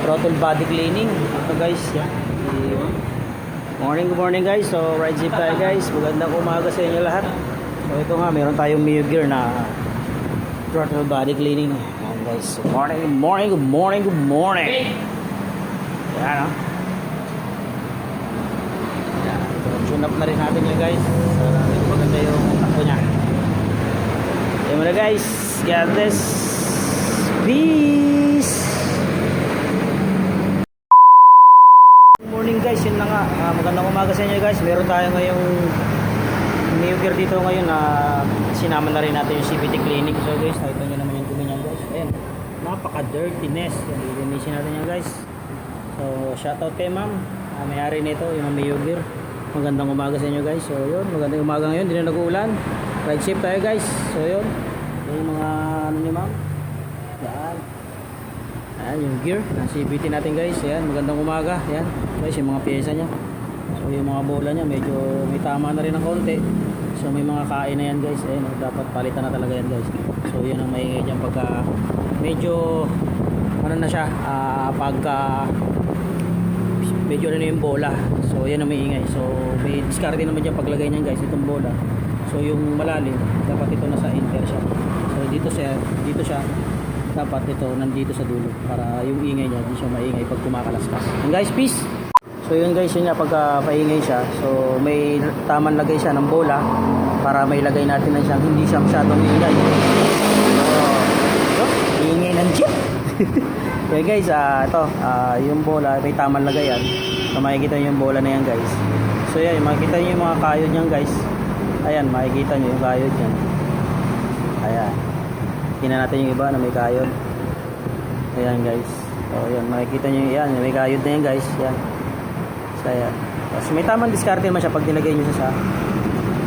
throttle body cleaning. Ito guys, yan. Good morning guys. So ride zip tayo guys. Magandang umaga sa inyo lahat. So ito nga, meron tayong Mio Gear na throttle body cleaning. Yan guys. Good morning. Yan o. Yan. Tune up na rin natin yan guys. Para maganda yung takbo niya. Yan muna guys. God bless. Peace. Morning guys, yun na nga. Magandang umaga sa inyo guys. Meron tayo ngayong Mio Gear dito ngayon na sinama na rin natin yung CVT cleaning. So guys, nakita nyo naman yung dumi niyan guys. Ayan, napaka-dirtiness. Lilinisin natin yan guys. So shoutout kay ma'am, may-ari nito, yung Mio Gear. Magandang umaga sa inyo guys. So yun, magandang umaga ngayon. Hindi na nag-uulan. Ride safe tayo guys. So yun, yung mga ano ni ma'am. Yan. Ayan yung gear na CVT natin guys. Ayan, magandang umaga. Ayan guys, yung mga pyesa nya. So yung mga bola nya medyo may tama na rin ng konti. So may mga kain na yan guys. Ayan, dapat palitan na talaga yan guys. So yun ang maingay dyan pagka medyo ano na siya, pagka medyo ano yung bola. So yan ang maingay. So may discard din naman dyan paglagay nyan guys, itong bola. So yung malalim, dapat ito nasa inter siya. So dito siya dapat ito nandito sa dulo para yung ingay niya hindi siya maingay pag kumakalas ka. And guys, peace. So yun guys, yun nga pagka paingay siya, so may tamang lagay siya ng bola para may lagay natin na siyang hindi siya masyadong ingay. So ingay ng jeep. Okay guys, ito yung bola may tamang lagayan. So makikita niyo yung bola na yan guys. So yan, makikita niyo yung mga kayod niyan guys. Ayan, makikita niyo yung kayod niyan. Ayan. Tingnan natin yung iba na may kayod. Ayan guys. So ayan, makikita nyo yan. May kayod na yan guys. Yan. So ayan. Tapos may tamang discard naman siya pag nilagay nyo siya sa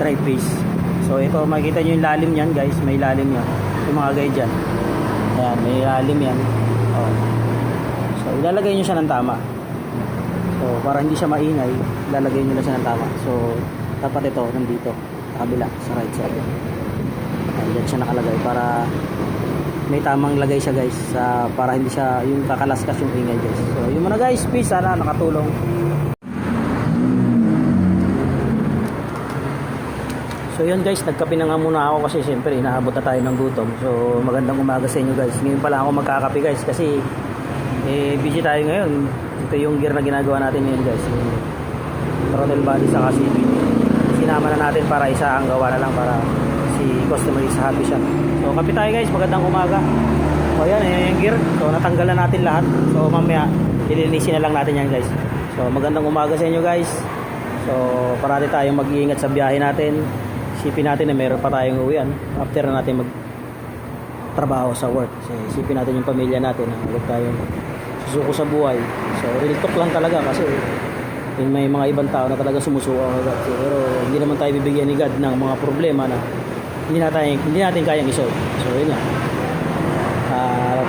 drive piece. So ito, makikita nyo yung lalim yan guys. May lalim yan. Yung mga guide dyan. Ayan, may lalim yan. Oh. So ilalagay nyo siya ng tama. So para hindi siya maingay, ilalagay nyo lang siya ng tama. So dapat ito, nandito. Kabila, sa right side. Diyan siya nakalagay para may tamang lagay siya guys, para hindi siya yung kakalaskas yung ingay guys. So yun muna guys, peace, sana nakatulong. So yun guys, nagkape na nga muna ako kasi siyempre inaabot na tayo ng gutom. So magandang umaga sa inyo guys. Ngayon pala ako magkakape guys kasi busy tayo ngayon. Ito yung gear na ginagawa natin ngayon guys, yung throttle body sa CVT. Sinama na natin para isa ang gawa na lang para si customer is happy siya. So kape tayo guys, magandang umaga. So yan, yung gear. So natanggal na natin lahat. So mamaya ililinisin na lang natin yan guys. So magandang umaga sa inyo guys. So parati tayong mag-iingat sa biyahe natin. Isipin natin na meron pa tayong uwian after na natin magtrabaho sa work. So isipin natin yung pamilya natin na huwag tayong susuko sa buhay. So real talk lang talaga kasi may mga ibang tao na talaga sumusuko agad. So, pero hindi naman tayo bibigyan ni God ng mga problema na hindi natin kayang isolve. So yun lang.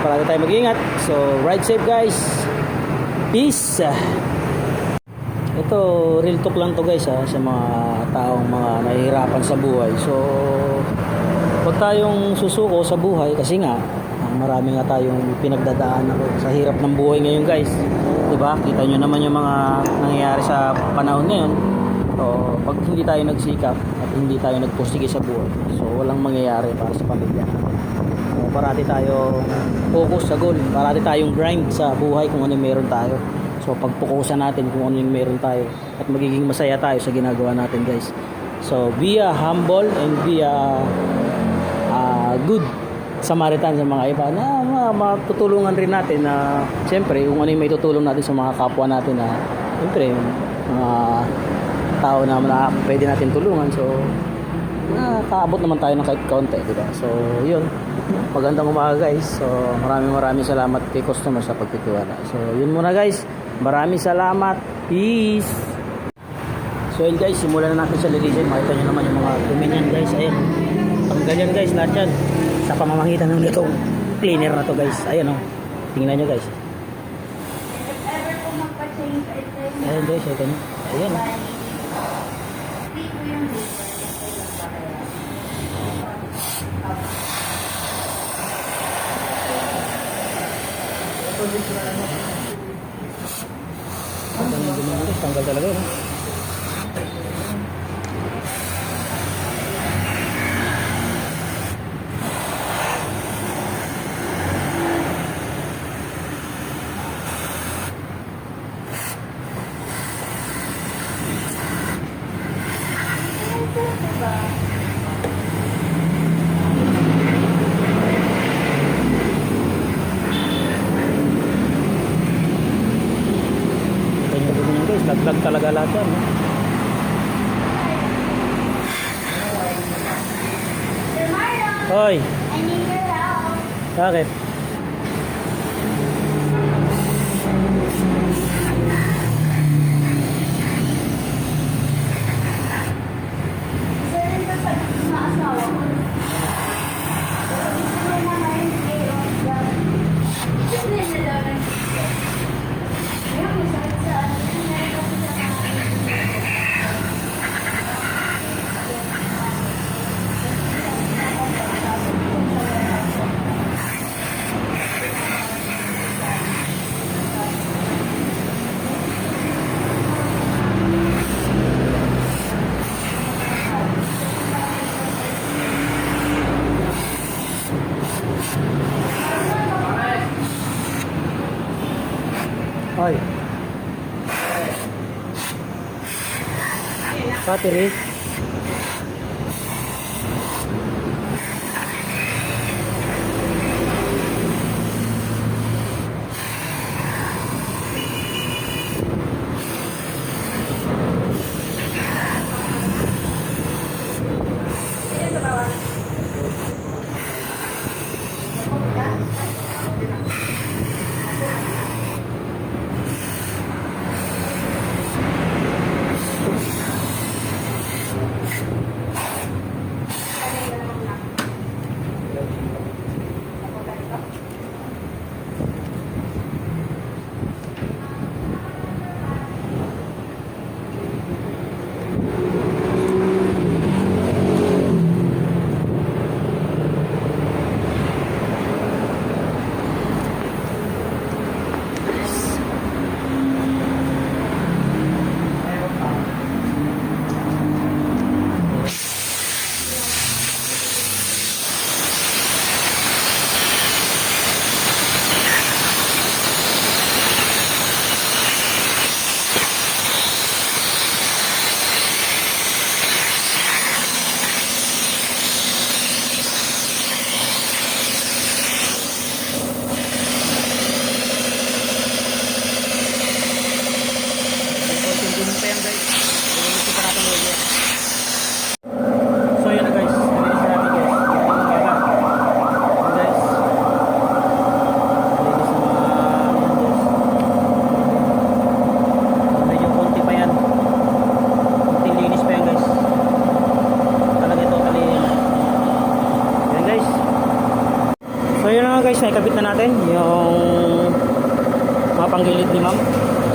Parati tayo mag-ingat. So ride safe guys. Peace. Ito real talk lang to guys sa mga taong mga nahihirapan sa buhay. So huwag tayong susuko sa buhay kasi nga marami nga tayong pinagdadaanan sa hirap ng buhay ngayon guys. Diba? Kita nyo naman yung mga nangyayari sa panahon ngayon. So, pag hindi tayo nagsikap at hindi tayo nagpursige sa buhay, so walang mangyayari para sa pamilya natin. So, parati tayo focus sa goal, parati tayong grind sa buhay kung ano yung meron tayo. So pagpukusan natin kung ano yung meron tayo at magiging masaya tayo sa ginagawa natin guys. So be a humble and be a good Samaritan sa mga iba na matutulungan rin natin na siyempre kung ano yung may tutulong natin sa mga kapwa natin na siyempre mga tao na pwede natin tulungan. So nakakaabot naman tayo ng kahit kaunti, diba? So yun, magandang umaga guys. So maraming salamat kay customer sa pagtitiwala. So yun muna guys, maraming salamat, peace. So yun guys, simulan na natin sa lilisin. Makita nyo naman yung mga dumi niyan guys. Ayan, tanggal yan guys, lahat yan sa pamamagitan ng itong cleaner na to guys. Ayan o, tingnan nyo guys. Ayan guys, ito nyo. Ayan o. Ang dumi guys, tanggal talaga yun. Ganyan dumi yan guys, laglag talaga lahat yan. No? Hoy, I need your help. bakit? Isa rin ba sa mga asawa ko? Gusto mo na ngayon kayo. Gusto nila daw ng gusto. Ngayon, may sakit sa ano. Meron kasi sa Hoy. Battery. So yun na guys, nalinis na natin guys. Ayan guys, nalinis na mga ayan guys. Medyo konti pa yan. Konting linis pa yan guys. Talaga totally yan guys. So yun na nga guys, naikabit na natin yung mga panggilid ni ma'am.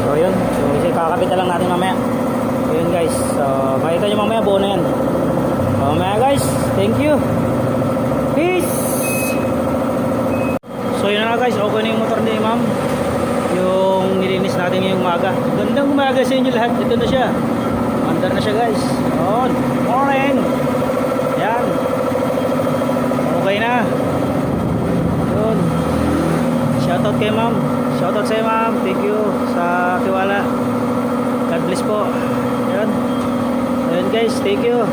So yun, so kakabit na lang natin mamaya. So yun guys, so makita nyo mamaya buo na yan. Mamaya guys, thank you. Peace. So yun na nga guys, okay na yung motor ni ma'am. Yung nilinis natin ngayong umaga. Gandang umaga sa inyo lahat. Ito na siya. Under na siya guys. Good morning. Yan. Okay na. Yun. Shoutout kay ma'am. Shoutout sa'yo ma'am. Thank you sa tiwala. God bless po. Yan. Ayun guys, thank you.